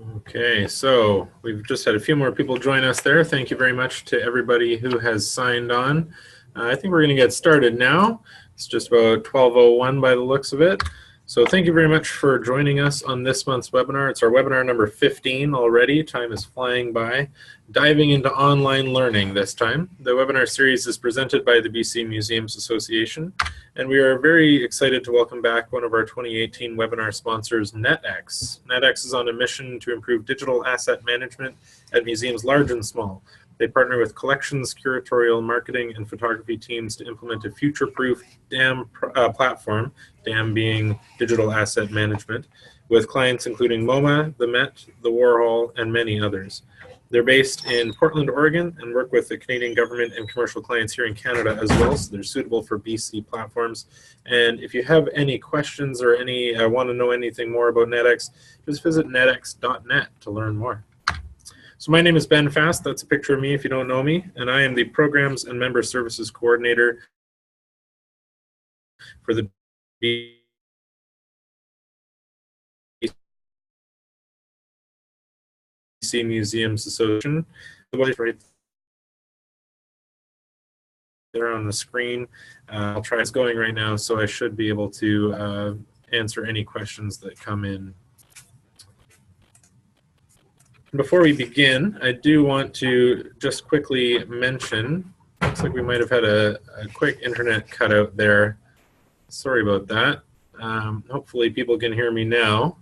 Okay, so we've just had a few more people join us there. Thank you very much to everybody who has signed on. I think we're going to get started now. It's just about 12:01 by the looks of it. So thank you very much for joining us on this month's webinar. It's our webinar number 15 already. Time is flying by. Diving into online learning this time. The webinar series is presented by the BC Museums Association, and we are very excited to welcome back one of our 2018 webinar sponsors, NetX. NetX is on a mission to improve digital asset management at museums large and small. They partner with collections, curatorial, marketing, and photography teams to implement a future-proof DAM platform, DAM being digital asset management, with clients including MoMA, the Met, the Warhol, and many others. They're based in Portland, Oregon, and work with the Canadian government and commercial clients here in Canada as well, so they're suitable for BC platforms. And if you have any questions or want to know anything more about NetX, just visit netx.net to learn more. So my name is Ben Fast. That's a picture of me if you don't know me, and I am the Programs and Member Services Coordinator for the BC Museums Association. Right there on the screen. I'll try it's going right now, so I should be able to answer any questions that come in. Before we begin, I do want to just quickly mention, looks like we might have had a quick internet cutout there. Sorry about that. Hopefully people can hear me now.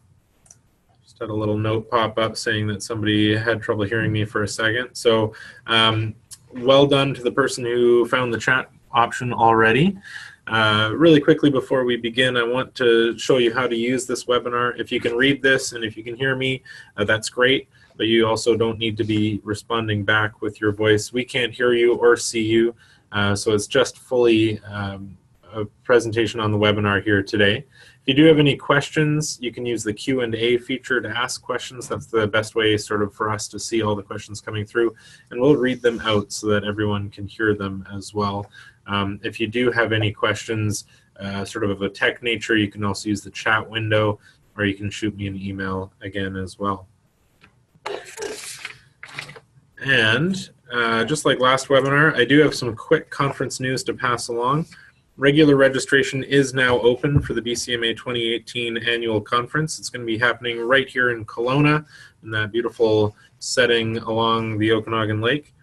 Just had a little note pop up saying that somebody had trouble hearing me for a second. So well done to the person who found the chat option already. Really quickly before we begin, I want to show you how to use this webinar. If you can read this and if you can hear me, that's great. But you also don't need to be responding back with your voice. We can't hear you or see you, so it's just fully a presentation on the webinar here today. If you do have any questions, you can use the Q&A feature to ask questions. That's the best way sort of for us to see all the questions coming through, and we'll read them out so that everyone can hear them as well. If you do have any questions sort of a tech nature, you can also use the chat window, or you can shoot me an email again as well. And just like last webinar, I do have some quick conference news to pass along. Regular registration is now open for the BCMA 2018 annual conference. It's going to be happening right here in Kelowna, in that beautiful setting along the Okanagan Lake.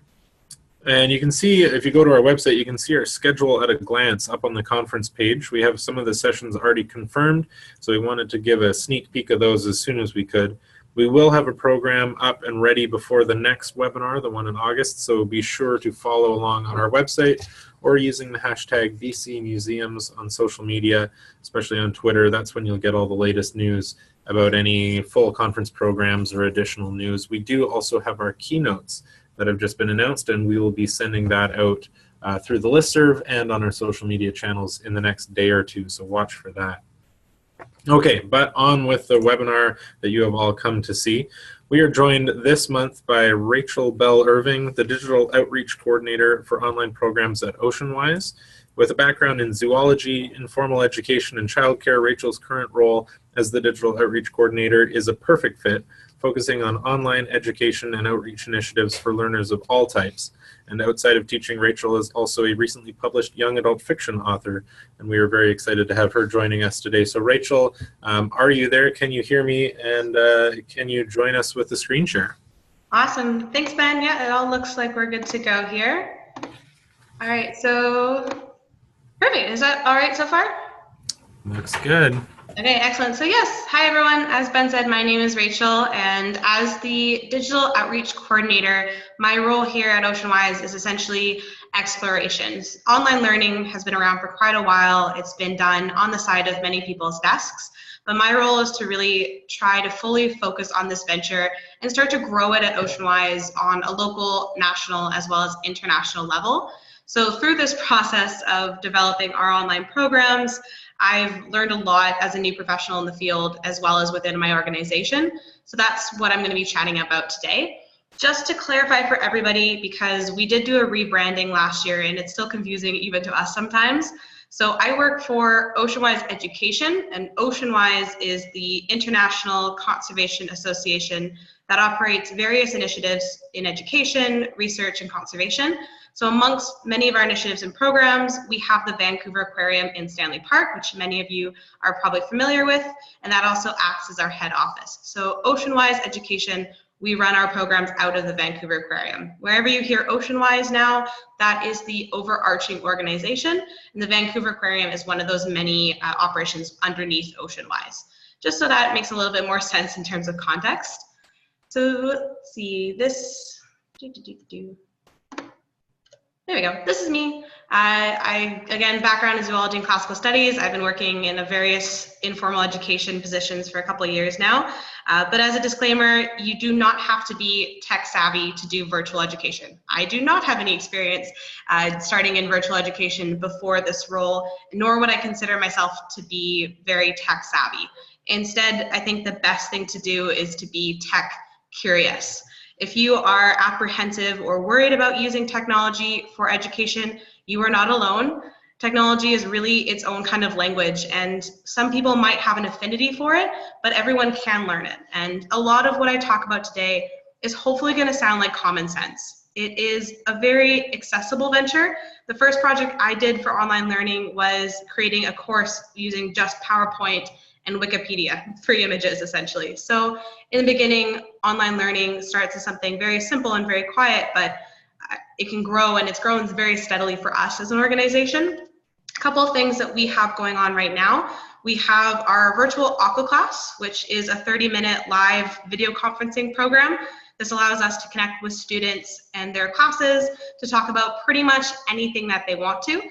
And you can see, if you go to our website, you can see our schedule at a glance up on the conference page. We have some of the sessions already confirmed, so we wanted to give a sneak peek of those as soon as we could. We will have a program up and ready before the next webinar, the one in August, so be sure to follow along on our website or using the hashtag BC Museums on social media, especially on Twitter. That's when you'll get all the latest news about any full conference programs or additional news. We do also have our keynotes that have just been announced, and we will be sending that out through the listserv and on our social media channels in the next day or two, so watch for that. Okay, but on with the webinar that you have all come to see. We are joined this month by Rachael Bell-Irving, the Digital Outreach Coordinator for Online Programs at Oceanwise. With a background in zoology, informal education, and childcare, Rachel's current role as the Digital Outreach Coordinator is a perfect fit, focusing on online education and outreach initiatives for learners of all types. And outside of teaching, Rachael is also a recently published young adult fiction author, and we are very excited to have her joining us today. So Rachael, are you there? Can you hear me? And can you join us with the screen share? Awesome. Thanks, Ben. Yeah, it all looks like we're good to go here. All right, so perfect. Is that all right so far? Looks good. Okay, excellent. So yes, hi everyone. As Ben said, my name is Rachael, and as the Digital Outreach Coordinator, my role here at Oceanwise is essentially explorations. Online learning has been around for quite a while. It's been done on the side of many people's desks, but my role is to really try to fully focus on this venture and start to grow it at Oceanwise on a local, national, as well as international level. So through this process of developing our online programs, I've learned a lot as a new professional in the field as well as within my organization. So that's what I'm going to be chatting about today. Just to clarify for everybody, because we did do a rebranding last year and it's still confusing even to us sometimes. So I work for Oceanwise Education, and Oceanwise is the International Conservation Association that operates various initiatives in education, research, and conservation. So amongst many of our initiatives and programs, we have the Vancouver Aquarium in Stanley Park, which many of you are probably familiar with, and that also acts as our head office. So Oceanwise Education, we run our programs out of the Vancouver Aquarium. Wherever you hear Oceanwise now, that is the overarching organization, and the Vancouver Aquarium is one of those many operations underneath Oceanwise, just so that makes a little bit more sense in terms of context. So let's see, this, there we go. This is me. Again, background is zoology and classical studies. I've been working in various informal education positions for a couple of years now. But as a disclaimer, you do not have to be tech savvy to do virtual education. I do not have any experience starting in virtual education before this role, nor would I consider myself to be very tech savvy. Instead, I think the best thing to do is to be tech curious. If you are apprehensive or worried about using technology for education, you are not alone. Technology is really its own kind of language, and some people might have an affinity for it, but everyone can learn it. And a lot of what I talk about today is hopefully going to sound like common sense. It is a very accessible venture. The first project I did for online learning was creating a course using just PowerPoint and Wikipedia, free images essentially. So in the beginning, online learning starts as something very simple and very quiet, but it can grow, and it's grown very steadily for us as an organization. A couple of things that we have going on right now. We have our virtual Aqua class, which is a 30-minute live video conferencing program. This allows us to connect with students and their classes to talk about pretty much anything that they want to.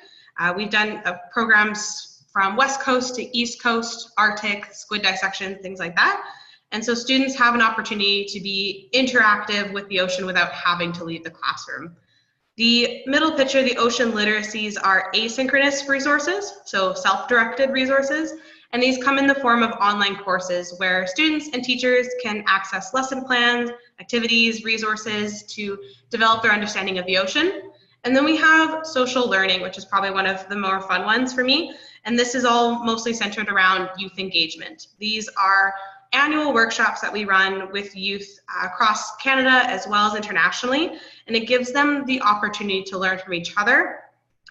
We've done programs from West Coast to East Coast, Arctic, squid dissection, things like that. And so students have an opportunity to be interactive with the ocean without having to leave the classroom. The middle picture, the ocean literacies, are asynchronous resources, so self-directed resources, and these come in the form of online courses where students and teachers can access lesson plans, activities, resources to develop their understanding of the ocean. And then we have social learning, which is probably one of the more fun ones for me. And this is all mostly centered around youth engagement. These are annual workshops that we run with youth across Canada as well as internationally. And it gives them the opportunity to learn from each other,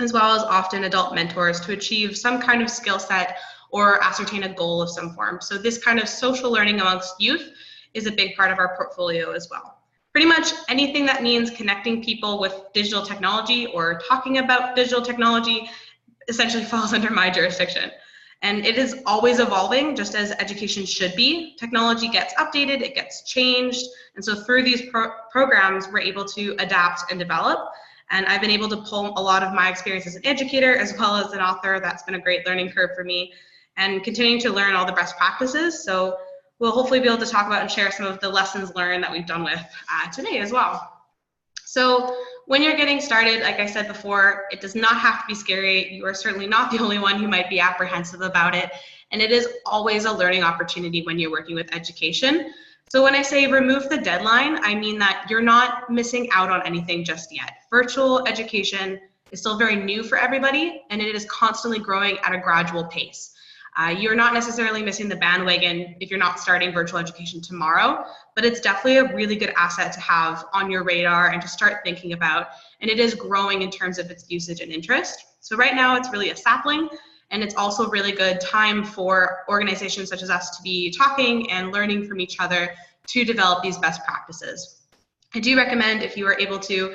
as well as often adult mentors, to achieve some kind of skill set or ascertain a goal of some form. So this kind of social learning amongst youth is a big part of our portfolio as well. Pretty much anything that means connecting people with digital technology or talking about digital technology essentially falls under my jurisdiction. And it is always evolving, just as education should be. Technology gets updated, it gets changed. And so through these programs, we're able to adapt and develop. And I've been able to pull a lot of my experience as an educator as well as an author. That's been a great learning curve for me, and continuing to learn all the best practices. So we'll hopefully be able to talk about and share some of the lessons learned that we've done with today as well. So when you're getting started, like I said before, it does not have to be scary. You are certainly not the only one who might be apprehensive about it. And it is always a learning opportunity when you're working with education. So when I say remove the deadline, I mean that you're not missing out on anything just yet. Virtual education is still very new for everybody, and it is constantly growing at a gradual pace. You're not necessarily missing the bandwagon if you're not starting virtual education tomorrow, but it's definitely a really good asset to have on your radar and to start thinking about, and it is growing in terms of its usage and interest. So right now it's really a sapling, and it's also really good time for organizations such as us to be talking and learning from each other to develop these best practices. I do recommend, if you are able to,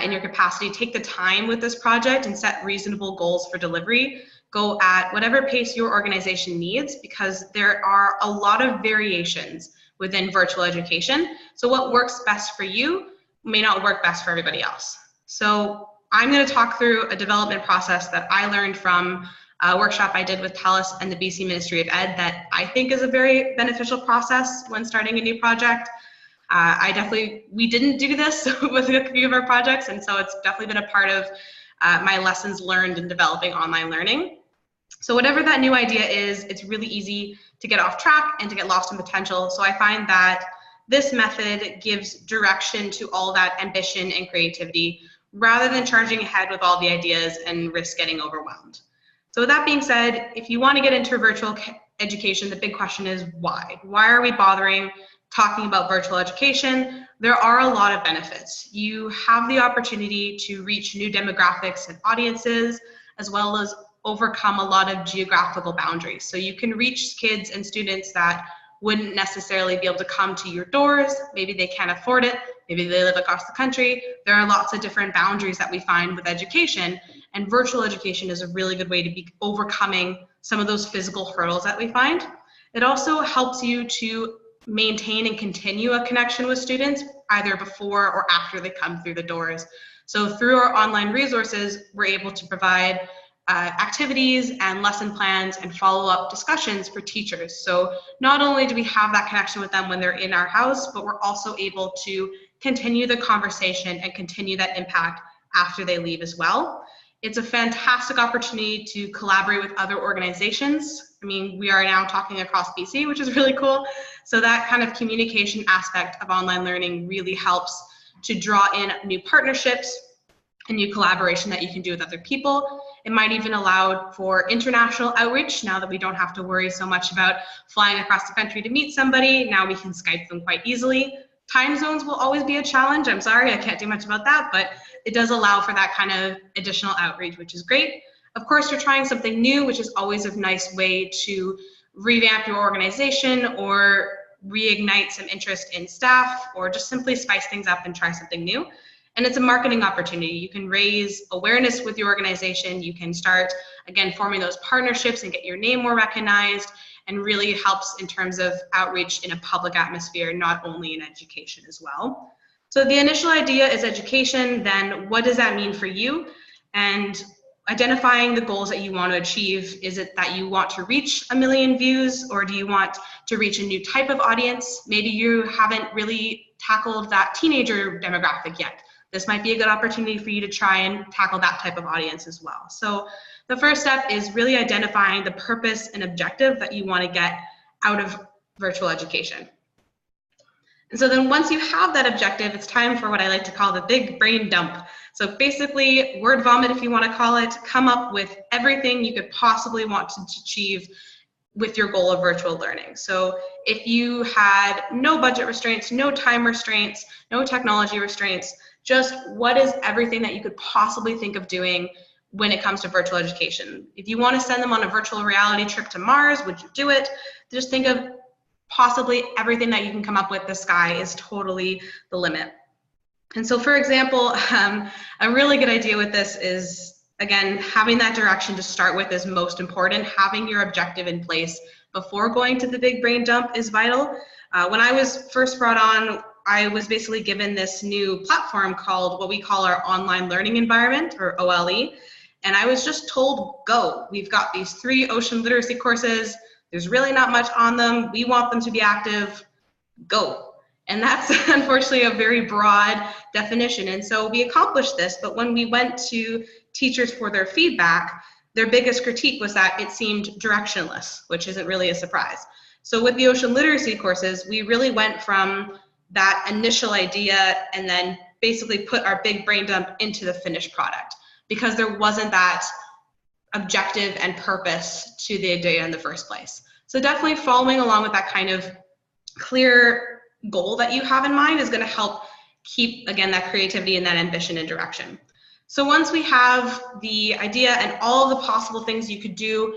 in your capacity, take the time with this project and set reasonable goals for delivery. Go at whatever pace your organization needs, because there are a lot of variations within virtual education. So what works best for you may not work best for everybody else. So I'm going to talk through a development process that I learned from a workshop I did with TELUS and the BC Ministry of Ed that I think is a very beneficial process when starting a new project. We didn't do this with a few of our projects, and so it's definitely been a part of my lessons learned in developing online learning. So whatever that new idea is, it's really easy to get off track and to get lost in potential. So I find that this method gives direction to all that ambition and creativity rather than charging ahead with all the ideas and risk getting overwhelmed. So with that being said, if you want to get into virtual education, the big question is why? Why are we bothering talking about virtual education? There are a lot of benefits. You have the opportunity to reach new demographics and audiences, as well as overcome a lot of geographical boundaries. So you can reach kids and students that wouldn't necessarily be able to come to your doors. Maybe they can't afford it. Maybe they live across the country. There are lots of different boundaries that we find with education, and virtual education is a really good way to be overcoming some of those physical hurdles that we find. It also helps you to maintain and continue a connection with students either before or after they come through the doors. So through our online resources, we're able to provide activities and lesson plans and follow-up discussions for teachers. So not only do we have that connection with them when they're in our house, but we're also able to continue the conversation and continue that impact after they leave as well. It's a fantastic opportunity to collaborate with other organizations. I mean, we are now talking across BC, which is really cool. So that kind of communication aspect of online learning really helps to draw in new partnerships and new collaboration that you can do with other people. It might even allow for international outreach now that we don't have to worry so much about flying across the country to meet somebody. Now we can Skype them quite easily. Time zones will always be a challenge. I'm sorry, I can't do much about that, but it does allow for that kind of additional outreach, which is great. Of course, you're trying something new, which is always a nice way to revamp your organization or reignite some interest in staff, or just simply spice things up and try something new. And it's a marketing opportunity. You can raise awareness with your organization. You can start, again, forming those partnerships and get your name more recognized, and really helps in terms of outreach in a public atmosphere, not only in education as well. So the initial idea is education, then what does that mean for you? And identifying the goals that you want to achieve. Is it that you want to reach 1 million views, or do you want to reach a new type of audience? Maybe you haven't really tackled that teenager demographic yet. This might be a good opportunity for you to try and tackle that type of audience as well. So the first step is really identifying the purpose and objective that you want to get out of virtual education. And so then once you have that objective, it's time for what I like to call the big brain dump. So basically, word vomit, if you want to call it, come up with everything you could possibly want to achieve with your goal of virtual learning. So if you had no budget restraints, no time restraints, no technology restraints, just what is everything that you could possibly think of doing when it comes to virtual education? If you want to send them on a virtual reality trip to Mars, would you do it? Just think of possibly everything that you can come up with. The sky is totally the limit. And so, for example, a really good idea with this is, again, having that direction to start with is most important. Having your objective in place before going to the big brain dump is vital. When I was first brought on, I was basically given this new platform called what we call our online learning environment, or OLE. And I was just told, go. We've got these 3 ocean literacy courses. There's really not much on them. We want them to be active. Go. And that's unfortunately a very broad definition. And so we accomplished this, but when we went to teachers for their feedback, their biggest critique was that it seemed directionless, which isn't really a surprise. So with the ocean literacy courses, we really went from that initial idea and then basically put our big brain dump into the finished product, because there wasn't that objective and purpose to the idea in the first place. So definitely following along with that kind of clear goal that you have in mind is going to help keep, again, that creativity and that ambition and direction. So once we have the idea and all of the possible things you could do,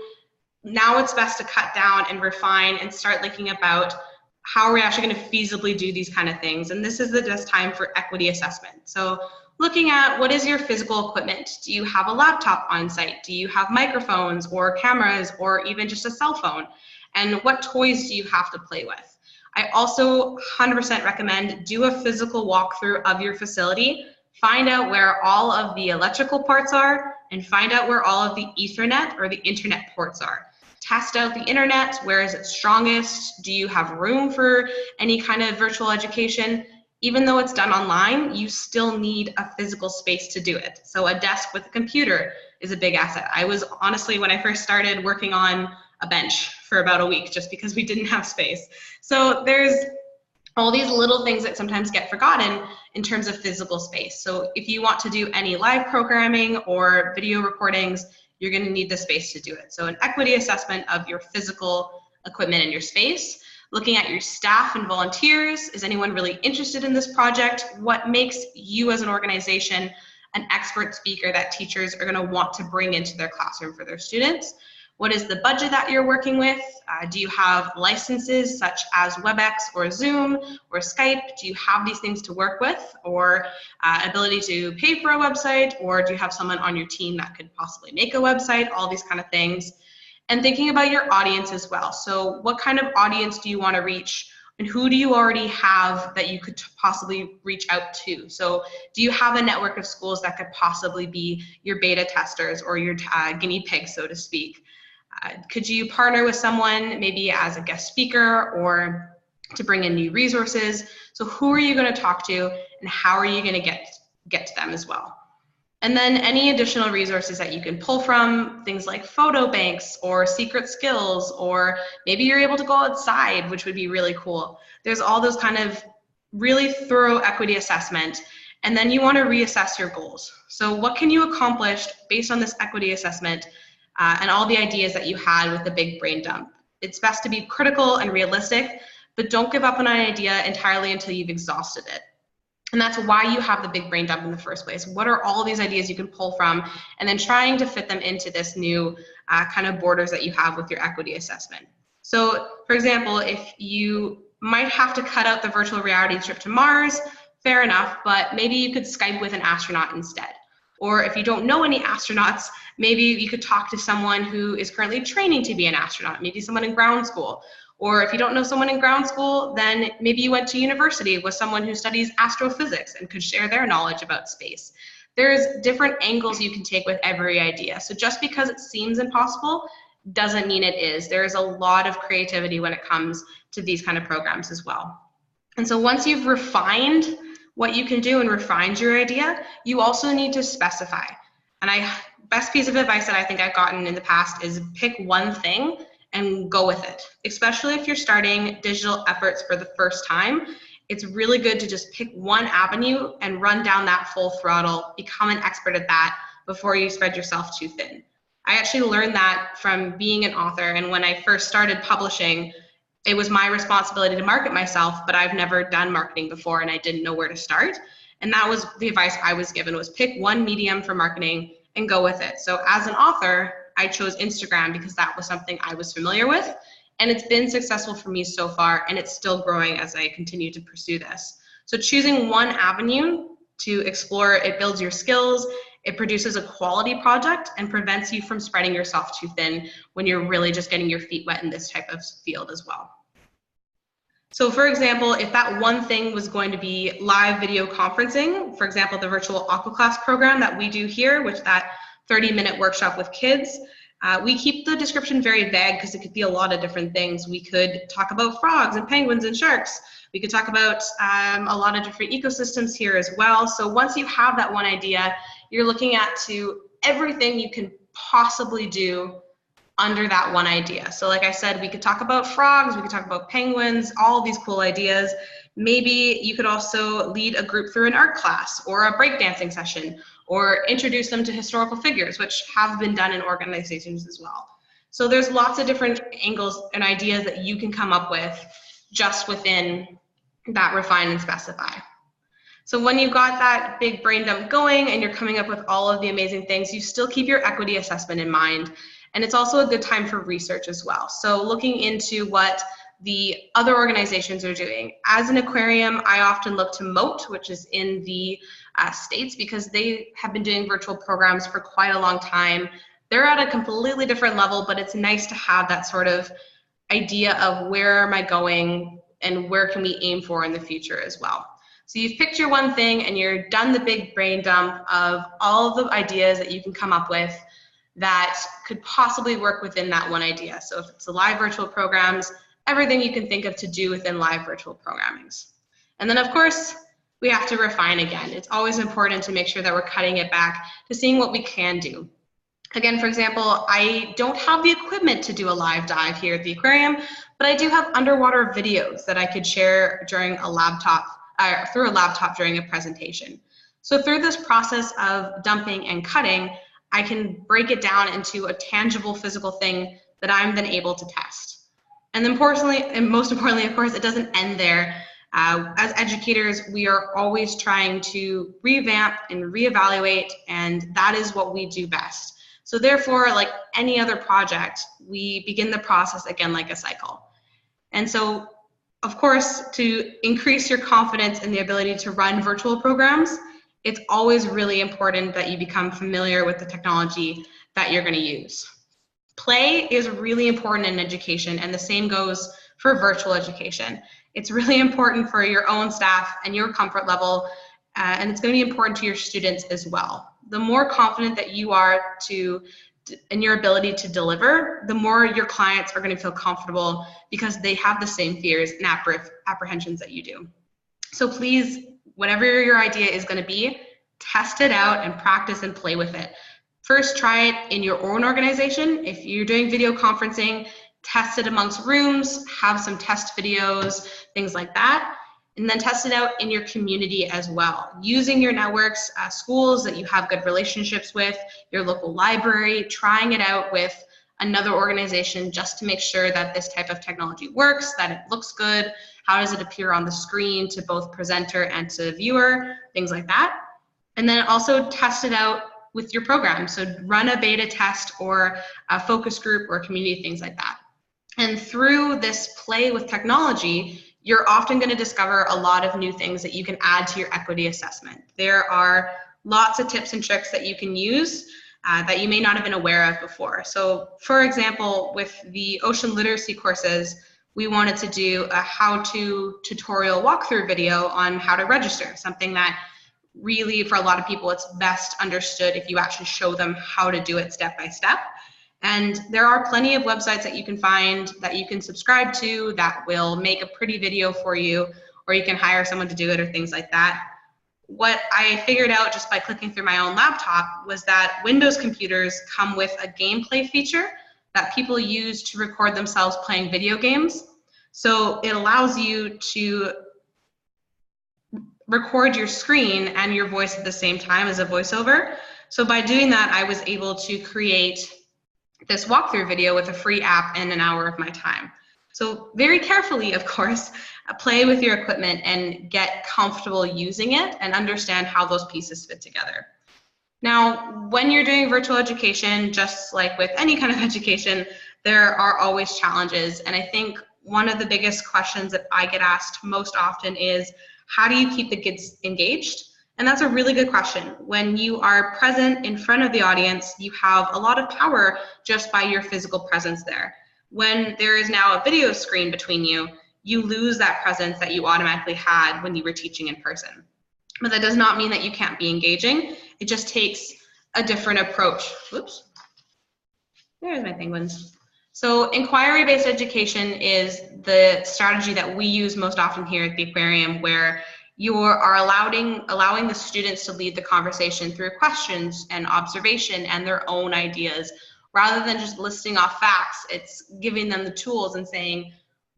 now it's best to cut down and refine and start thinking about how are we actually going to feasibly do these kind of things. And this is the best time for equity assessment. So looking at what is your physical equipment? Do you have a laptop on site? Do you have microphones or cameras or even just a cell phone? And what toys do you have to play with? I also 100% recommend do a physical walkthrough of your facility. Find out where all of the electrical parts are and find out where all of the Ethernet or the internet ports are. Test out the internet. Where is it strongest? Do you have room for any kind of virtual education? Even though it's done online, you still need a physical space to do it. So a desk with a computer is a big asset. I was honestly, when I first started, working on a bench for about a week just because we didn't have space. So there's all these little things that sometimes get forgotten in terms of physical space. So if you want to do any live programming or video recordings, you're going to need the space to do it. So an equity assessment of your physical equipment in your space, looking at your staff and volunteers. Is anyone really interested in this project? What makes you as an organization an expert speaker that teachers are going to want to bring into their classroom for their students? What is the budget that you're working with? Do you have licenses such as WebEx or Zoom or Skype? Do you have these things to work with, or ability to pay for a website, or do you have someone on your team that could possibly make a website? All these kind of things. And thinking about your audience as well. So what kind of audience do you want to reach, and who do you already have that you could possibly reach out to? So do you have a network of schools that could possibly be your beta testers or your guinea pigs, so to speak? Could you partner with someone maybe as a guest speaker or to bring in new resources? So who are you going to talk to, and how are you going to get to them as well? And then any additional resources that you can pull from, things like photo banks or secret skills, or maybe you're able to go outside, which would be really cool. There's all those kind of really thorough equity assessment, and then you want to reassess your goals. So what can you accomplish based on this equity assessment and all the ideas that you had with the big brain dump? It's best to be critical and realistic, but don't give up on an idea entirely until you've exhausted it. And that's why you have the big brain dump in the first place. What are all these ideas you can pull from, and then trying to fit them into this new kind of borders that you have with your equity assessment. So for example, if you might have to cut out the virtual reality trip to Mars, fair enough, but maybe you could Skype with an astronaut instead. Or if you don't know any astronauts, maybe you could talk to someone who is currently training to be an astronaut, maybe someone in ground school. Or if you don't know someone in ground school, then maybe you went to university with someone who studies astrophysics and could share their knowledge about space. There's different angles you can take with every idea. So just because it seems impossible doesn't mean it is. There is a lot of creativity when it comes to these kind of programs as well. And so once you've refined what you can do and refined your idea, you also need to specify. And best piece of advice that I think I've gotten in the past is pick one thing and go with it. Especially if you're starting digital efforts for the first time, it's really good to just pick one avenue and run down that full throttle, become an expert at that before you spread yourself too thin. I actually learned that from being an author, and when I first started publishing, it was my responsibility to market myself, but I've never done marketing before and I didn't know where to start. And that was the advice I was given, was pick one medium for marketing and go with it. So as an author, I chose Instagram because that was something I was familiar with, and it's been successful for me so far, and it's still growing as I continue to pursue this. So choosing one avenue to explore, it builds your skills, it produces a quality project, and prevents you from spreading yourself too thin when you're really just getting your feet wet in this type of field as well. So for example, if that one thing was going to be live video conferencing, for example, the virtual aqua class program that we do here, which that 30-minute workshop with kids, we keep the description very vague because it could be a lot of different things. We could talk about frogs and penguins and sharks. We could talk about a lot of different ecosystems here as well. So once you have that one idea, you're looking at everything you can possibly do under that one idea. So like I said, we could talk about frogs, we could talk about penguins, all these cool ideas. Maybe you could also lead a group through an art class or a breakdancing session, or introduce them to historical figures, which have been done in organizations as well. So there's lots of different angles and ideas that you can come up with just within that refine and specify. So when you've got that big brain dump going and you're coming up with all of the amazing things, you still keep your equity assessment in mind. And it's also a good time for research as well. So looking into what the other organizations are doing. As an aquarium, I often look to Moat, which is in the States, because they have been doing virtual programs for quite a long time. They're at a completely different level, but it's nice to have that sort of idea of where am I going and where can we aim for in the future as well. So you've picked your one thing and you're done the big brain dump of all of the ideas that you can come up with that could possibly work within that one idea. So if it's the live virtual programs, everything you can think of to do within live virtual programmings. And then of course, we have to refine again. It's always important to make sure that we're cutting it back to seeing what we can do. Again, for example, I don't have the equipment to do a live dive here at the aquarium, but I do have underwater videos that I could share during a laptop, through a laptop during a presentation. So through this process of dumping and cutting, I can break it down into a tangible physical thing that I'm then able to test. And then most importantly, of course, it doesn't end there. As educators, we are always trying to revamp and reevaluate, and that is what we do best. So therefore, like any other project, we begin the process again like a cycle. And so, of course, to increase your confidence in the ability to run virtual programs, it's always really important that you become familiar with the technology that you're going to use. Play is really important in education, and the same goes for virtual education. It's really important for your own staff and your comfort level, and it's going to be important to your students as well. The more confident that you are in your ability to deliver, the more your clients are going to feel comfortable because they have the same fears and apprehensions that you do. So please, whatever your idea is going to be, test it out and practice and play with it. First, try it in your own organization. If you're doing video conferencing, test it amongst rooms, have some test videos, things like that. And then test it out in your community as well, using your networks, schools that you have good relationships with, your local library, trying it out with another organization just to make sure that this type of technology works, that it looks good, how does it appear on the screen to both presenter and to viewer, things like that. And then also test it out with your program. So run a beta test or a focus group or community, things like that. And through this play with technology, you're often going to discover a lot of new things that you can add to your equity assessment. There are lots of tips and tricks that you can use that you may not have been aware of before. So for example, with the ocean literacy courses, we wanted to do a how-to tutorial walkthrough video on how to register, something that really for a lot of people it's best understood if you actually show them how to do it step by step. And there are plenty of websites that you can find that you can subscribe to that will make a pretty video for you, or you can hire someone to do it or things like that. What I figured out just by clicking through my own laptop was that Windows computers come with a gameplay feature that people use to record themselves playing video games. So it allows you to record your screen and your voice at the same time as a voiceover. So by doing that, I was able to create this walkthrough video with a free app in an hour of my time. So very carefully, of course, play with your equipment and get comfortable using it and understand how those pieces fit together. Now, when you're doing virtual education, just like with any kind of education, there are always challenges. And I think one of the biggest questions that I get asked most often is, how do you keep the kids engaged? And that's a really good question. When you are present in front of the audience, you have a lot of power just by your physical presence there. When there is now a video screen between you, you lose that presence that you automatically had when you were teaching in person. But that does not mean that you can't be engaging. It just takes a different approach. Whoops. There's my penguins. So inquiry-based education is the strategy that we use most often here at the aquarium, where you are allowing the students to lead the conversation through questions and observation and their own ideas. Rather than just listing off facts, it's giving them the tools and saying,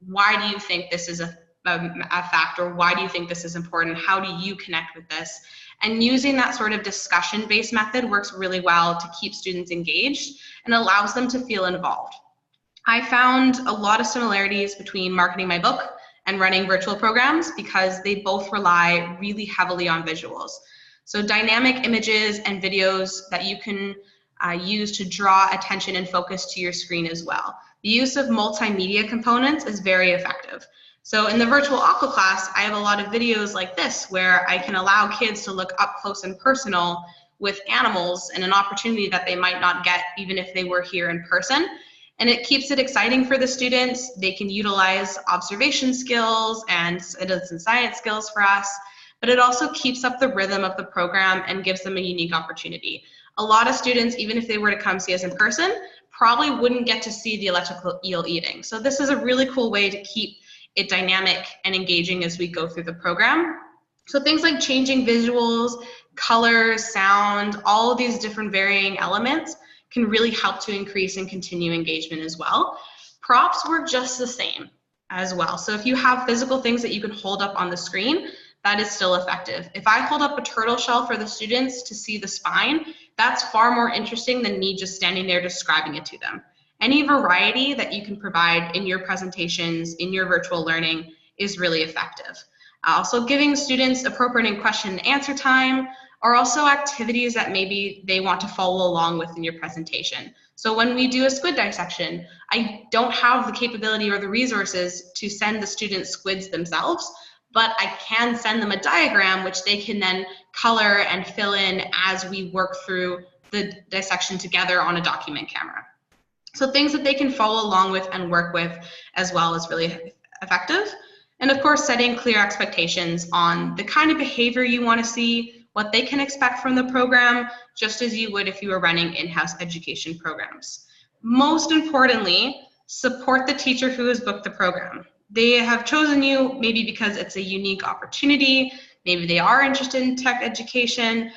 why do you think this is a fact, or why do you think this is important? How do you connect with this? And using that sort of discussion-based method works really well to keep students engaged and allows them to feel involved. I found a lot of similarities between marketing my book and running virtual programs because they both rely really heavily on visuals. So dynamic images and videos that you can use to draw attention and focus to your screen as well. The use of multimedia components is very effective. So in the virtual aqua class, I have a lot of videos like this where I can allow kids to look up close and personal with animals and an opportunity that they might not get even if they were here in person. And it keeps it exciting for the students. They can utilize observation skills and citizen science skills for us, but it also keeps up the rhythm of the program and gives them a unique opportunity. A lot of students, even if they were to come see us in person, probably wouldn't get to see the electrical eel eating. So this is a really cool way to keep it dynamic and engaging as we go through the program. So things like changing visuals, colors, sound, all of these different varying elements can really help to increase and continue engagement as well. Props work just the same as well. So if you have physical things that you can hold up on the screen, that is still effective. If I hold up a turtle shell for the students to see the spine, that's far more interesting than me just standing there describing it to them. Any variety that you can provide in your presentations, in your virtual learning, is really effective. Also, giving students appropriate question and answer time, or also activities that maybe they want to follow along with in your presentation. So when we do a squid dissection, I don't have the capability or the resources to send the students squids themselves, but I can send them a diagram which they can then color and fill in as we work through the dissection together on a document camera. So things that they can follow along with and work with as well is really effective. And of course, setting clear expectations on the kind of behavior you want to see, what they can expect from the program, just as you would if you were running in-house education programs. Most importantly, support the teacher who has booked the program. They have chosen you maybe because it's a unique opportunity, maybe they are interested in tech education,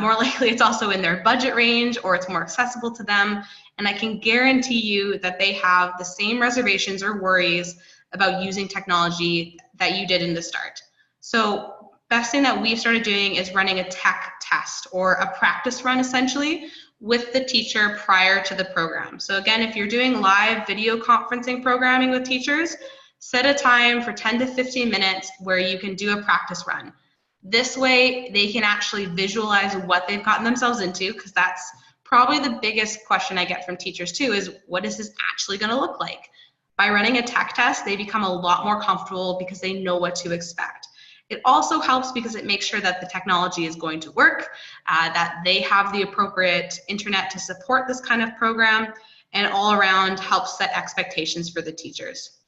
more likely it's also in their budget range or it's more accessible to them, and I can guarantee you that they have the same reservations or worries about using technology that you did in the start. So best thing that we've started doing is running a tech test or a practice run essentially with the teacher prior to the program. So again, if you're doing live video conferencing programming with teachers, set a time for 10 to 15 minutes where you can do a practice run. This way they can actually visualize what they've gotten themselves into, because that's probably the biggest question I get from teachers too, is what is this actually going to look like? By running a tech test, they become a lot more comfortable because they know what to expect. It also helps because it makes sure that the technology is going to work, that they have the appropriate internet to support this kind of program, and all around helps set expectations for the teachers.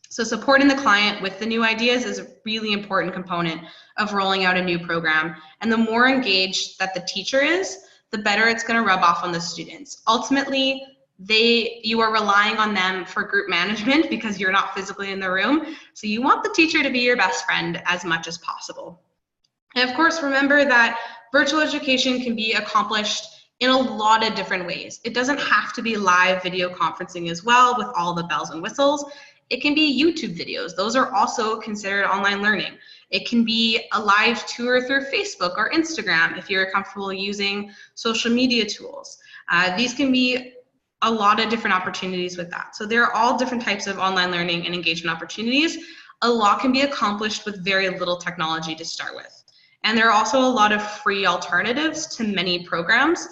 So supporting the client with the new ideas is a really important component of rolling out a new program. And the more engaged that the teacher is, the better it's going to rub off on the students. Ultimately, you are relying on them for group management because you're not physically in the room. So you want the teacher to be your best friend as much as possible. And of course, remember that virtual education can be accomplished in a lot of different ways. It doesn't have to be live video conferencing as well with all the bells and whistles. It can be YouTube videos. Those are also considered online learning. It can be a live tour through Facebook or Instagram if you're comfortable using social media tools. These can be a lot of different opportunities with that. So there are all different types of online learning and engagement opportunities. A lot can be accomplished with very little technology to start with. And there are also a lot of free alternatives to many programs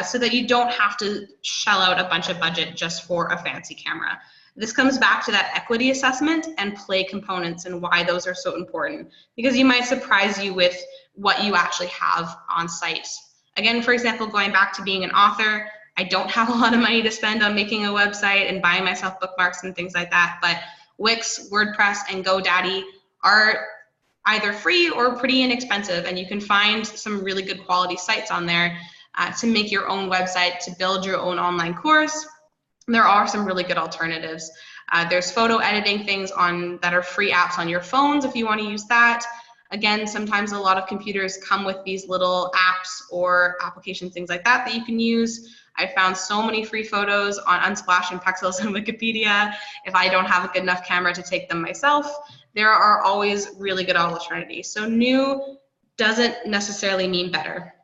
so that you don't have to shell out a bunch of budget just for a fancy camera. This comes back to that equity assessment and play components and why those are so important, because you might surprise you with what you actually have on site. Again, for example, going back to being an author, I don't have a lot of money to spend on making a website and buying myself bookmarks and things like that, but Wix, WordPress, and GoDaddy are either free or pretty inexpensive, and you can find some really good quality sites on there to make your own website, to build your own online course. There are some really good alternatives. There's photo editing things that are free apps on your phones if you want to use that. Again, sometimes a lot of computers come with these little apps or applications, things like that you can use. I found so many free photos on Unsplash and Pexels and Wikipedia. If I don't have a good enough camera to take them myself, there are always really good alternatives. So new doesn't necessarily mean better.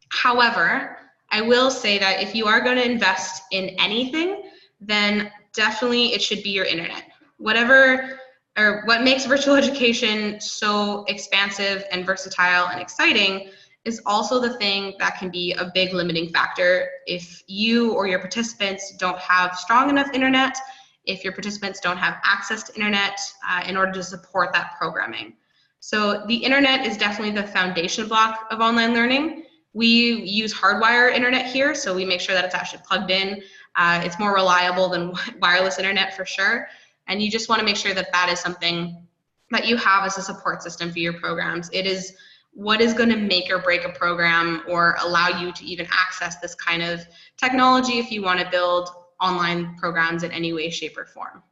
However, I will say that if you are going to invest in anything, then definitely it should be your internet. What makes virtual education so expansive and versatile and exciting is also the thing that can be a big limiting factor if you or your participants don't have strong enough internet, if your participants don't have access to internet in order to support that programming. So the internet is definitely the foundation block of online learning. We use hardwire internet here, so we make sure that it's actually plugged in. It's more reliable than wireless internet for sure. And you just want to make sure that that is something that you have as a support system for your programs. It is what is going to make or break a program or allow you to even access this kind of technology if you want to build online programs in any way, shape, or form.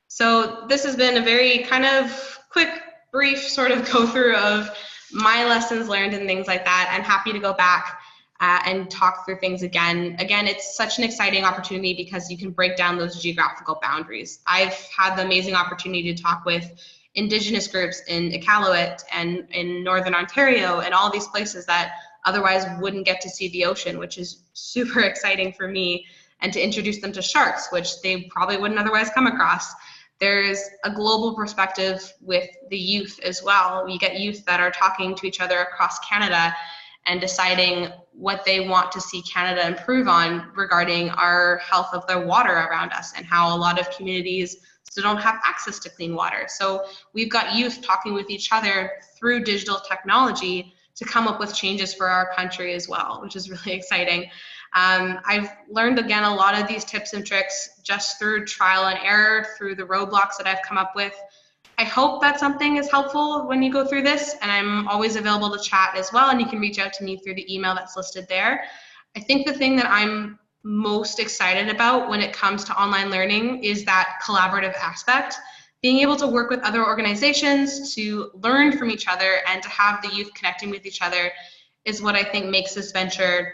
So this has been a very kind of quick, brief sort of go through of my lessons learned and things like that. I'm happy to go back and talk through things again. Again, it's such an exciting opportunity because you can break down those geographical boundaries. I've had the amazing opportunity to talk with Indigenous groups in Iqaluit and in Northern Ontario and all these places that otherwise wouldn't get to see the ocean, which is super exciting for me, and to introduce them to sharks, which they probably wouldn't otherwise come across. There's a global perspective with the youth as well. We get youth that are talking to each other across Canada and deciding what they want to see Canada improve on regarding our health of the water around us and how a lot of communities still don't have access to clean water. So we've got youth talking with each other through digital technology to come up with changes for our country as well, which is really exciting. I've learned, again, a lot of these tips and tricks just through trial and error, through the roadblocks that I've come up with. I hope that something is helpful when you go through this, and I'm always available to chat as well, and you can reach out to me through the email that's listed there. I think the thing that I'm most excited about when it comes to online learning is that collaborative aspect. Being able to work with other organizations, to learn from each other, and to have the youth connecting with each other is what I think makes this venture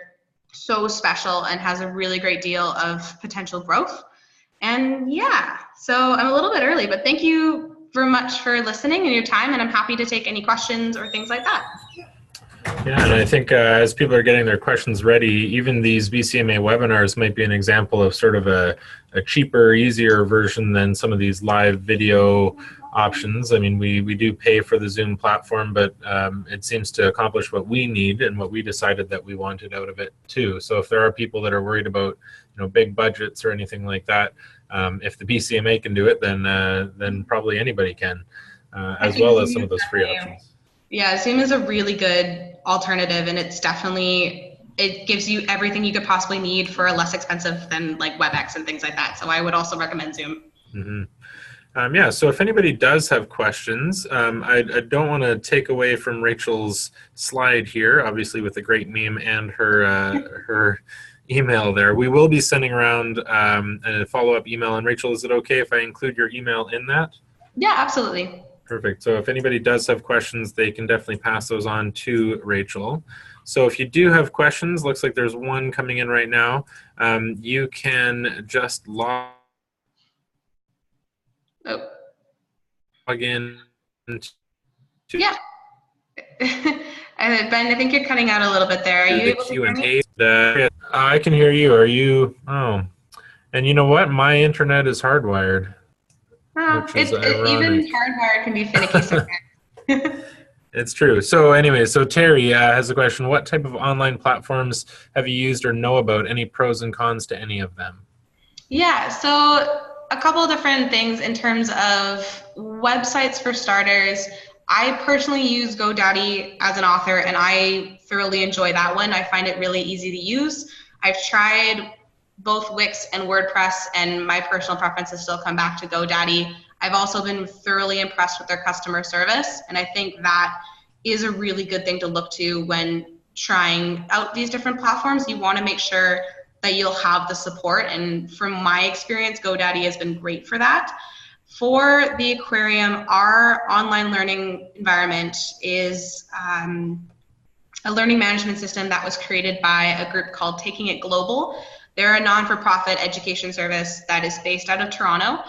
so special and has a really great deal of potential growth. And yeah, so I'm a little bit early, but thank you very much for listening and your time, and I'm happy to take any questions or things like that. Yeah, and I think as people are getting their questions ready, even these BCMA webinars might be an example of sort of a cheaper, easier version than some of these live video options. I mean, we do pay for the Zoom platform, but it seems to accomplish what we need and what we decided that we wanted out of it too. So if there are people that are worried about, you know, big budgets or anything like that, if the BCMA can do it, then probably anybody can, as well as some of those free options. Yeah, Zoom is a really good alternative, and it's definitely, it gives you everything you could possibly need for less expensive than like WebEx and things like that. So I would also recommend Zoom. Mm-hmm. Yeah, so if anybody does have questions, I don't want to take away from Rachel's slide here, obviously with the great meme and her email there. We will be sending around a follow-up email. And Rachel, is it okay if I include your email in that? Yeah, absolutely. Perfect. So if anybody does have questions, they can definitely pass those on to Rachel. So if you do have questions, looks like there's one coming in right now. You can just log in. Yeah. Ben, I think you're cutting out a little bit there. Are you able to hear me? I can hear you. Are you? Oh, and you know what? My internet is hardwired. Oh, even hardwired can be finicky sometimes. It's true. So anyway, so Terry has a question. What type of online platforms have you used or know about? Any pros and cons to any of them? Yeah, so a couple of different things in terms of websites for starters. I personally use GoDaddy as an author, and I thoroughly enjoy that one. I find it really easy to use. I've tried both Wix and WordPress, and my personal preferences still come back to GoDaddy. I've also been thoroughly impressed with their customer service, and I think that is a really good thing to look to when trying out these different platforms. You want to make sure that you'll have the support, and from my experience, GoDaddy has been great for that. For the aquarium, our online learning environment is a learning management system that was created by a group called Taking It Global. They're a non-for-profit education service that is based out of Toronto.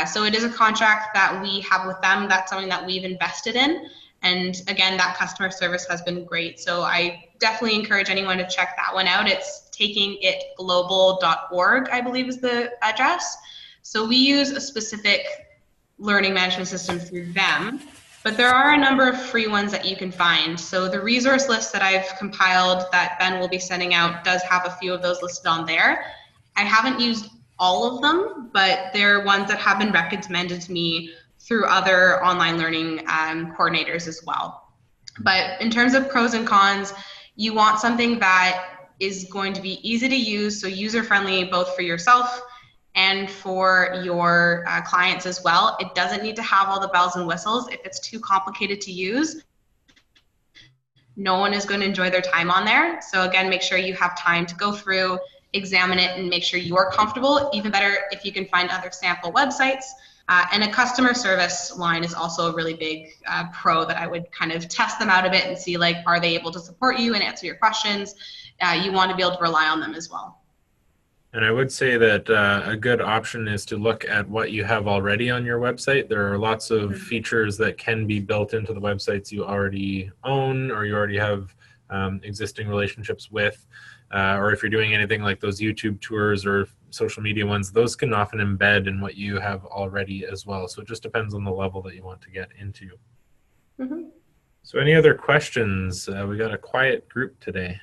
So it is a contract that we have with them. That's something that we've invested in. And again, that customer service has been great. So I definitely encourage anyone to check that one out. It's takingitglobal.org, I believe is the address. So we use a specific learning management system through them, but there are a number of free ones that you can find. So the resource list that I've compiled that Ben will be sending out does have a few of those listed on there. I haven't used all of them, but they're ones that have been recommended to me through other online learning coordinators as well. But in terms of pros and cons, you want something that is going to be easy to use, so user-friendly both for yourself and for your clients as well. It doesn't need to have all the bells and whistles. If it's too complicated to use, no one is going to enjoy their time on there. So again, make sure you have time to go through, examine it, and make sure you're comfortable. Even better if you can find other sample websites. And a customer service line is also a really big pro that I would kind of test them out a bit and see, like, are they able to support you and answer your questions? You want to be able to rely on them as well. And I would say that a good option is to look at what you have already on your website. There are lots of features that can be built into the websites you already own or you already have existing relationships with. Or if you're doing anything like those YouTube tours or social media ones, those can often embed in what you have already as well. So it just depends on the level that you want to get into. Mm-hmm. So any other questions? We got a quiet group today.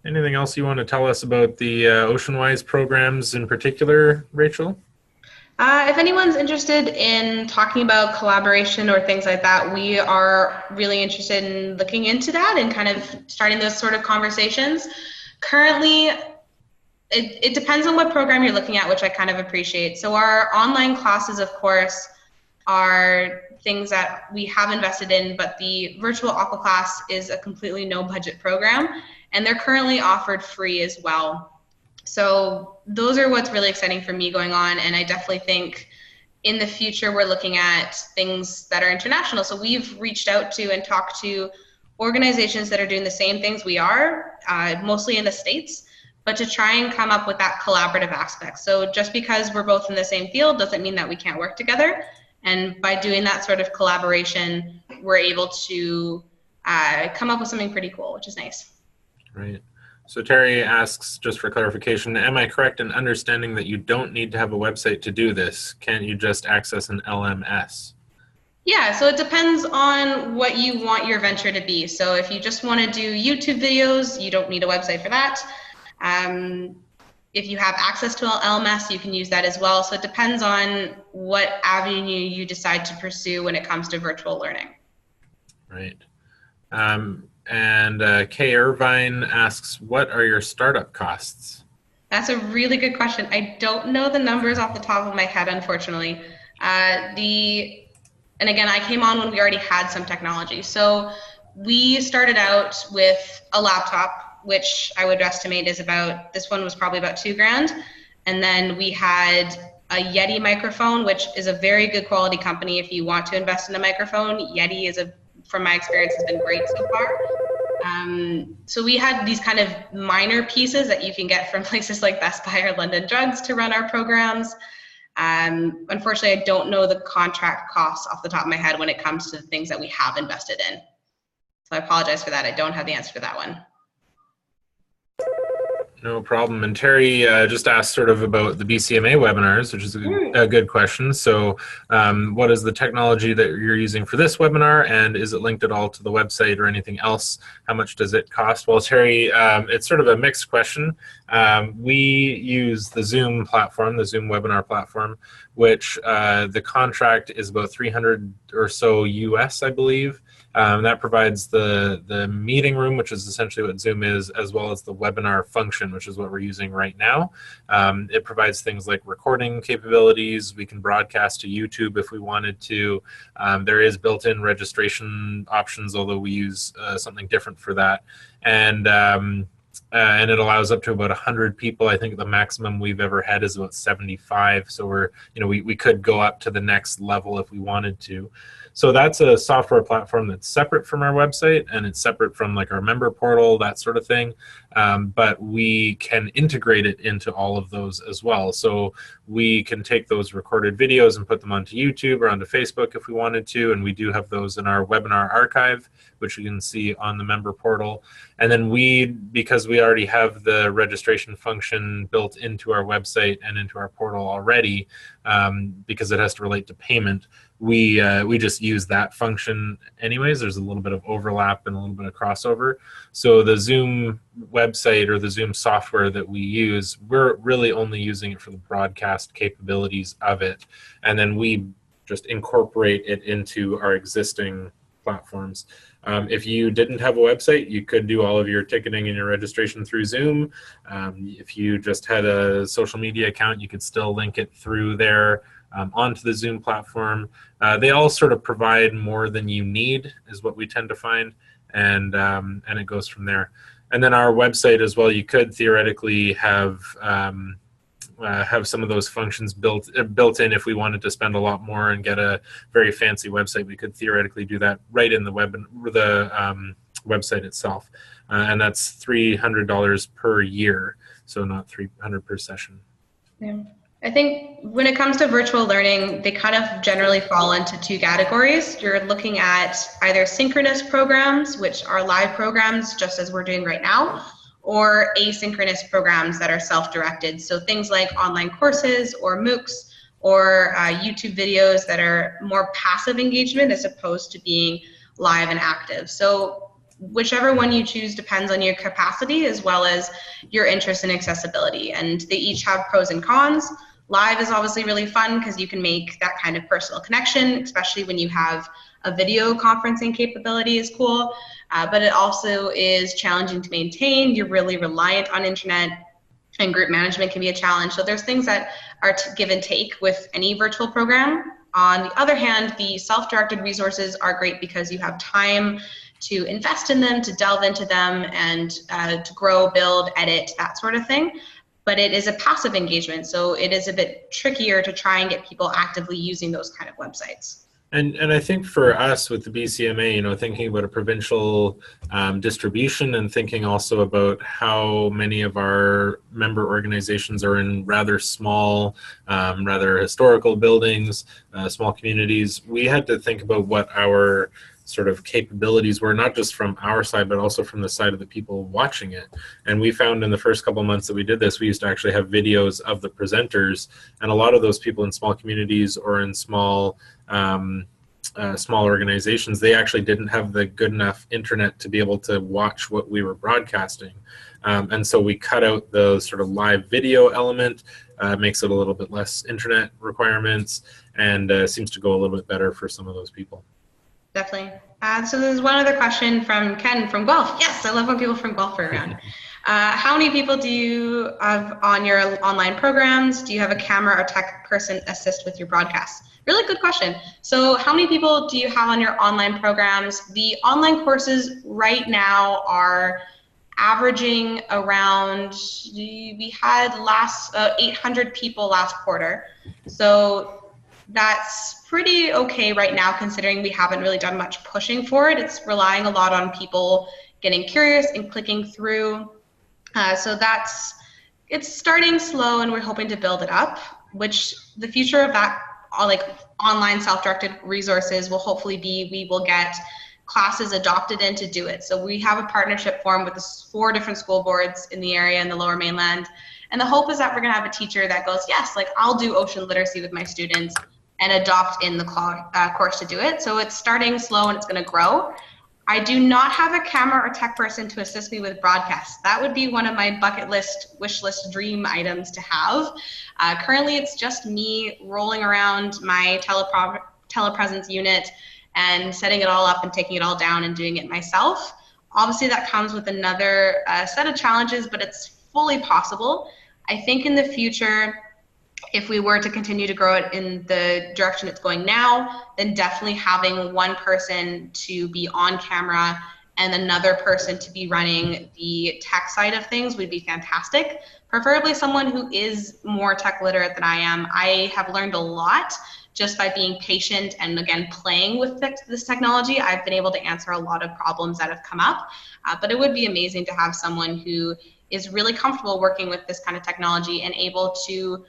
Anything else you want to tell us about the OceanWise programs in particular, Rachel? If anyone's interested in talking about collaboration or things like that, we are really interested in looking into that and kind of starting those sort of conversations. Currently, it depends on what program you're looking at, which I kind of appreciate. So our online classes, of course, are things that we have invested in, but the virtual aqua class is a completely no budget program, and they're currently offered free as well. So those are what's really exciting for me going on, and I definitely think in the future we're looking at things that are international. So we've reached out to and talked to organizations that are doing the same things we are, mostly in the States, but to try and come up with that collaborative aspect. So just because we're both in the same field doesn't mean that we can't work together. And by doing that sort of collaboration, we're able to come up with something pretty cool, which is nice. Right. So Terry asks, just for clarification, am I correct in understanding that you don't need to have a website to do this? Can't you just access an LMS? Yeah, so it depends on what you want your venture to be. So if you just want to do YouTube videos, you don't need a website for that. If you have access to an LMS, you can use that as well. So it depends on what avenue you decide to pursue when it comes to virtual learning. Right. And Kay Irvine asks, what are your startup costs? That's a really good question. I don't know the numbers off the top of my head, unfortunately. And again, I came on when we already had some technology. So we started out with a laptop, which I would estimate is about, this one was probably about $2,000. And then we had a Yeti microphone, which is a very good quality company. If you want to invest in a microphone, Yeti is from my experience, has been great so far. So we had these kind of minor pieces that you can get from places like Best Buy or London Drugs to run our programs. Unfortunately, I don't know the contract costs off the top of my head when it comes to the things that we have invested in. So I apologize for that. I don't have the answer for that one. No problem. And Terry just asked sort of about the BCMA webinars, which is a good question. So what is the technology that you're using for this webinar, and is it linked at all to the website or anything else? How much does it cost? Well, Terry, it's sort of a mixed question. We use the Zoom platform, the Zoom webinar platform, which the contract is about $300 or so US, I believe. That provides the meeting room, which is essentially what Zoom is, as well as the webinar function, which is what we're using right now. It provides things like recording capabilities. We can broadcast to YouTube if we wanted to. There is built-in registration options, although we use something different for that. And it allows up to about 100 people. I think the maximum we've ever had is about 75. So we could go up to the next level if we wanted to. So that's a software platform that's separate from our website, and it's separate from like our member portal, that sort of thing. But we can integrate it into all of those as well. So we can take those recorded videos and put them onto YouTube or onto Facebook if we wanted to. And we do have those in our webinar archive, which you can see on the member portal. And then because we already have the registration function built into our website and into our portal already, because it has to relate to payment, we just use that function anyways. There's a little bit of overlap and a little bit of crossover. So the Zoom website or the Zoom software that we use, we're really only using it for the broadcast capabilities of it. And then we just incorporate it into our existing platforms. If you didn't have a website, you could do all of your ticketing and your registration through Zoom. If you just had a social media account, you could still link it through there onto the Zoom platform. They all sort of provide more than you need, is what we tend to find, and it goes from there. And then our website as well, you could theoretically have some of those functions built in. If we wanted to spend a lot more and get a very fancy website, we could theoretically do that right in the website itself. And that's $300 per year, so not $300 per session. Yeah. I think when it comes to virtual learning, they kind of generally fall into two categories. You're looking at either synchronous programs, which are live programs, just as we're doing right now, or asynchronous programs that are self-directed. So things like online courses or MOOCs or YouTube videos that are more passive engagement as opposed to being live and active. So whichever one you choose depends on your capacity as well as your interest in accessibility. And they each have pros and cons. Live is obviously really fun because you can make that kind of personal connection, especially when you have a video conferencing capability is cool. But it also is challenging to maintain. You're really reliant on internet, and group management can be a challenge. So there's things that are give and take with any virtual program. On the other hand, the self-directed resources are great because you have time to invest in them, to delve into them, and to grow, build, edit, that sort of thing. But it is a passive engagement, so it is a bit trickier to try and get people actively using those kind of websites. And I think for us with the BCMA, thinking about a provincial distribution and thinking also about how many of our member organizations are in rather small, rather historical buildings, small communities, we had to think about what our sort of capabilities were, not just from our side, but also from the side of the people watching it. And we found in the first couple of months that we did this, we used to actually have videos of the presenters, and a lot of those people in small communities or in small organizations, they actually didn't have the good enough internet to be able to watch what we were broadcasting. And so we cut out the sort of live video element, makes it a little bit less internet requirements, and seems to go a little bit better for some of those people. Definitely. So there's one other question from Ken from Guelph. Yes, I love when people from Guelph are around. How many people do you have on your online programs? Do you have a camera or tech person assist with your broadcasts? Really good question. So how many people do you have on your online programs? The online courses right now are averaging around, we had 800 people last quarter. So that's pretty okay right now considering we haven't really done much pushing for it. It's relying a lot on people getting curious and clicking through. So it's starting slow and we're hoping to build it up, which the future of that like online self-directed resources will hopefully be, we will get classes adopted in to do it. So we have a partnership formed with 4 different school boards in the area in the Lower Mainland. And the hope is that we're gonna have a teacher that goes, yes, like I'll do ocean literacy with my students and adopt in the course to do it. So it's starting slow and it's gonna grow. I do not have a camera or tech person to assist me with broadcasts. That would be one of my bucket list, wish list, dream items to have. Currently, it's just me rolling around my telepresence unit and setting it all up and taking it all down and doing it myself. Obviously, that comes with another set of challenges, but it's fully possible. I think in the future, if we were to continue to grow it in the direction it's going now, then definitely having one person to be on camera and another person to be running the tech side of things would be fantastic. Preferably someone who is more tech literate than I am. I have learned a lot just by being patient and again playing with this technology. I've been able to answer a lot of problems that have come up, but it would be amazing to have someone who is really comfortable working with this kind of technology and able to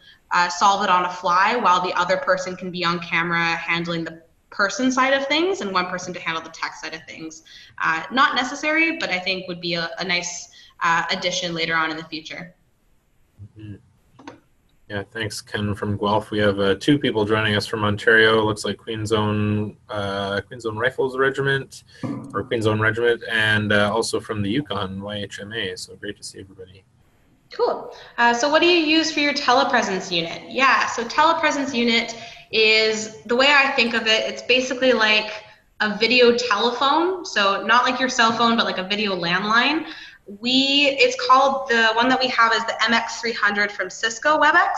solve it on a fly while the other person can be on camera handling the person side of things and one person to handle the tech side of things. Not necessary, but I think would be a nice addition later on in the future. Mm-hmm. Yeah, thanks, Ken from Guelph. We have 2 people joining us from Ontario. Looks like Queen's Own Rifles Regiment, or Queen's Own Regiment, and also from the Yukon YHMA. So great to see everybody. Cool. So what do you use for your telepresence unit? Yeah, so telepresence unit is, the way I think of it, it's basically like a video telephone. So not like your cell phone, but like a video landline. It's called, the one that we have is the MX300 from Cisco WebEx.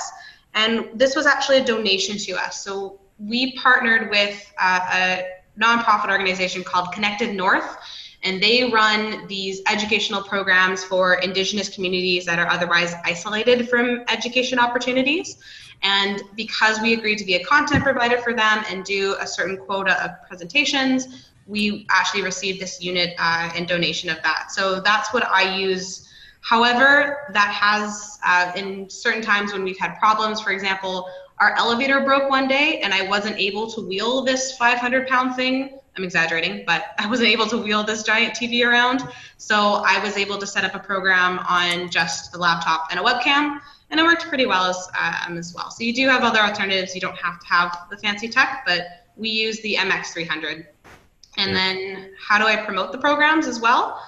And this was actually a donation to us. So we partnered with a nonprofit organization called Connected North. And they run these educational programs for Indigenous communities that are otherwise isolated from education opportunities. And because we agreed to be a content provider for them and do a certain quota of presentations, we actually received this unit in donation of that. So that's what I use. However, that has, in certain times when we've had problems, for example, our elevator broke one day and I wasn't able to wheel this 500-pound thing. I'm exaggerating, but I wasn't able to wheel this giant TV around. So I was able to set up a program on just the laptop and a webcam, and it worked pretty well as well. So you do have other alternatives. You don't have to have the fancy tech, but we use the MX300. And then how do I promote the programs as well?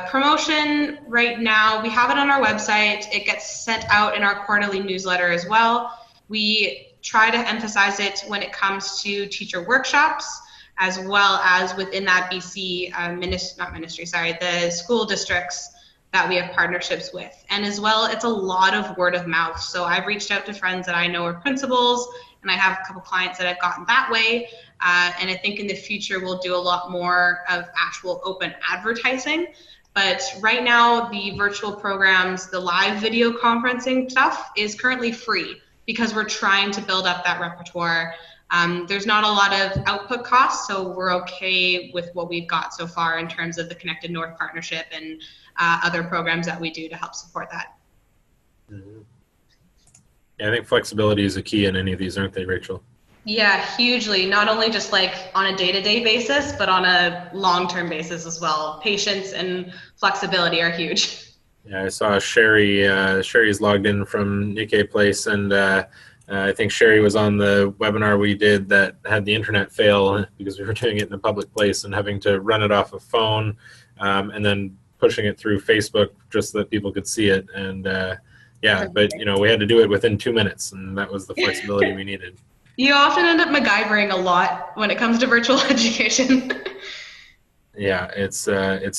Promotion right now, we have it on our website. It gets sent out in our quarterly newsletter as well. We try to emphasize it when it comes to teacher workshops, as well as within that BC the school districts that we have partnerships with. And as well, it's a lot of word of mouth. So I've reached out to friends that I know are principals, and I have a couple clients that I've gotten that way. And I think in the future, we'll do a lot more of actual open advertising. But right now, the virtual programs, the live video conferencing stuff is currently free because we're trying to build up that repertoire. There's not a lot of output costs, so we're okay with what we've got so far in terms of the Connected North partnership and other programs that we do to help support that. Mm-hmm. Yeah, I think flexibility is a key in any of these, aren't they, Rachel? Yeah, hugely. Not only just like on a day-to-day basis, but on a long-term basis as well. Patience and flexibility are huge. Yeah, I saw Sherry. Sherry's logged in from Nikkei Place, and I think Sherry was on the webinar we did that had the internet fail because we were doing it in a public place and having to run it off a phone and then pushing it through Facebook just so that people could see it. And yeah, but we had to do it within 2 minutes, and that was the flexibility we needed. You often end up MacGyvering a lot when it comes to virtual education. Yeah, it's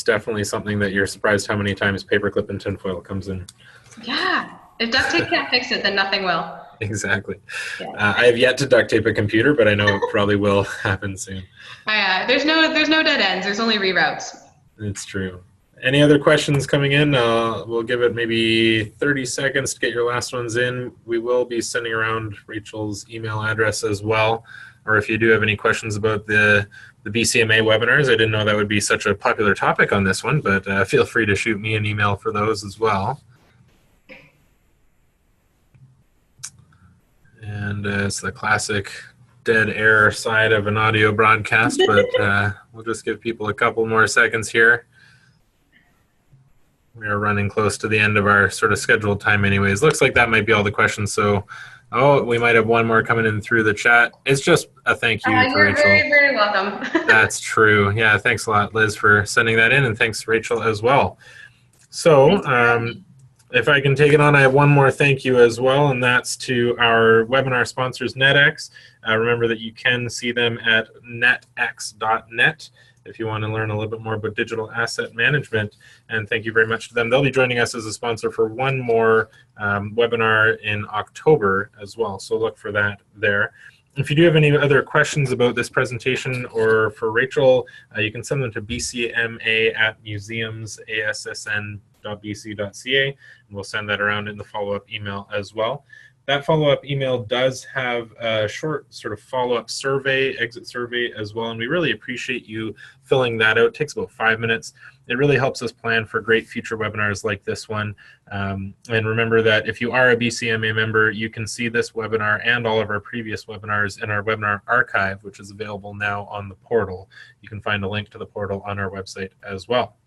definitely something that you're surprised how many times paperclip and tinfoil comes in. Yeah, if duct tape can't fix it, then nothing will. Exactly. Yeah. I have yet to duct tape a computer, but I know it probably will happen soon. There's no dead ends. There's only reroutes. It's true. Any other questions coming in? We'll give it maybe 30 seconds to get your last ones in. We will be sending around Rachel's email address as well. Or if you do have any questions about the BCMA webinars, I didn't know that would be such a popular topic on this one, but feel free to shoot me an email for those as well. And it's the classic dead air side of an audio broadcast, but we'll just give people a couple more seconds here. We are running close to the end of our sort of scheduled time anyways. Looks like that might be all the questions. So, we might have one more coming in through the chat. It's just a thank you to you're Rachel. Very, very welcome. That's true. Yeah, thanks a lot, Liz, for sending that in, and thanks, Rachel, as well. So, if I can take it on, I have one more thank you as well, and that's to our webinar sponsors, NetX. Remember that you can see them at netx.net if you want to learn a little bit more about digital asset management, and thank you very much to them. They'll be joining us as a sponsor for one more webinar in October as well, so look for that there. If you do have any other questions about this presentation or for Rachel, you can send them to bcma@museumsassn.bc.ca, and we'll send that around in the follow-up email as well. That follow-up email does have a short sort of follow-up survey, exit survey as well, and we really appreciate you filling that out. It takes about 5 minutes. It really helps us plan for great future webinars like this one. And remember that if you are a BCMA member, you can see this webinar and all of our previous webinars in our webinar archive, which is available now on the portal. You can find a link to the portal on our website as well.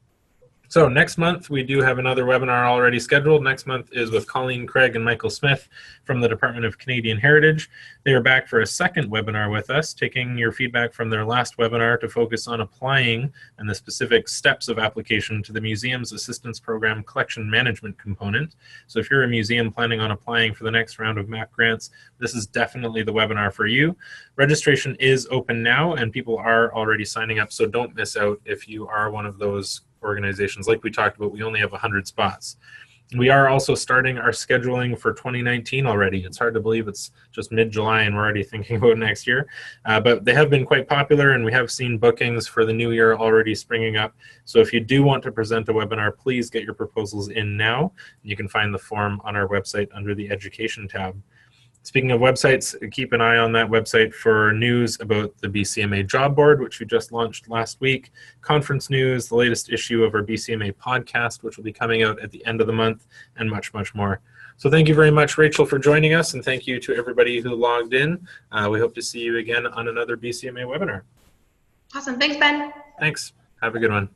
So next month, we do have another webinar already scheduled. Next month is with Colleen Craig and Michael Smith from the Department of Canadian Heritage. They are back for a second webinar with us, taking your feedback from their last webinar to focus on applying and the specific steps of application to the Museum's Assistance Program Collection Management component. So if you're a museum planning on applying for the next round of MAC grants, this is definitely the webinar for you. Registration is open now, and people are already signing up, so don't miss out if you are one of those organizations. Like we talked about, we only have 100 spots. We are also starting our scheduling for 2019 already. It's hard to believe it's just mid-July and we're already thinking about next year. But they have been quite popular, and we have seen bookings for the new year already springing up. So if you do want to present a webinar, please get your proposals in now. You can find the form on our website under the Education tab. Speaking of websites, keep an eye on that website for news about the BCMA job board, which we just launched last week, conference news, the latest issue of our BCMA podcast, which will be coming out at the end of the month, and much, much more. So thank you very much, Rachel, for joining us, and thank you to everybody who logged in. We hope to see you again on another BCMA webinar. Awesome. Thanks, Ben. Thanks. Have a good one.